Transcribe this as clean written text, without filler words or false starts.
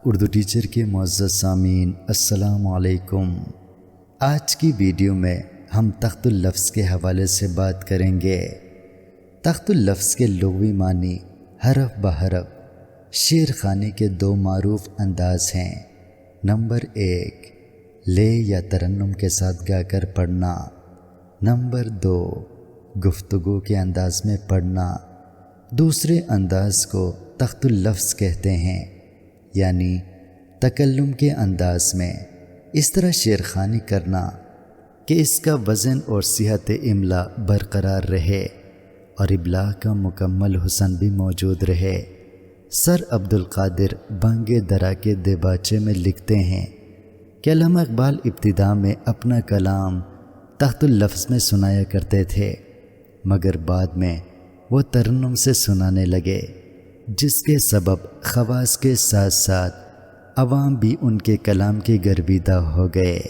Urdu teacher کے معزز سامعین، السلام علیکم۔ آج کی ویڈیو میں ہم تخت اللفظ کے حوالے سے بات کریں گے۔ تخت اللفظ کے لغوی معنی حرف بحرف شعر خوانی کے دو معروف انداز ہیں۔ نمبر 1، لے یا ترنم کے ساتھ گا کر پڑھنا۔ نمبر 2، گفتگو کے انداز میں پڑھنا۔ دوسرے انداز کو تخت اللفظ کہتے ہیں، یعنی تکلم کے انداز میں اس طرح شعر خوانی کرنا کہ اس کا وزن اور صحت املا برقرار رہے اور ابلاغ کا مکمل حسن بھی موجود رہے۔ سر عبدالقادر بانگے درا کے دیباچے میں لکھتے ہیں کہ علامہ اقبال ابتدا میں اپنا کلام تخت اللفظ میں سنایا کرتے تھے، مگر بعد میں وہ ترنم سے سنانے لگے، جس کے سبب خواص کے ساتھ ساتھ عوام بھی ان کے کلام کے گرویدہ ہو گئے۔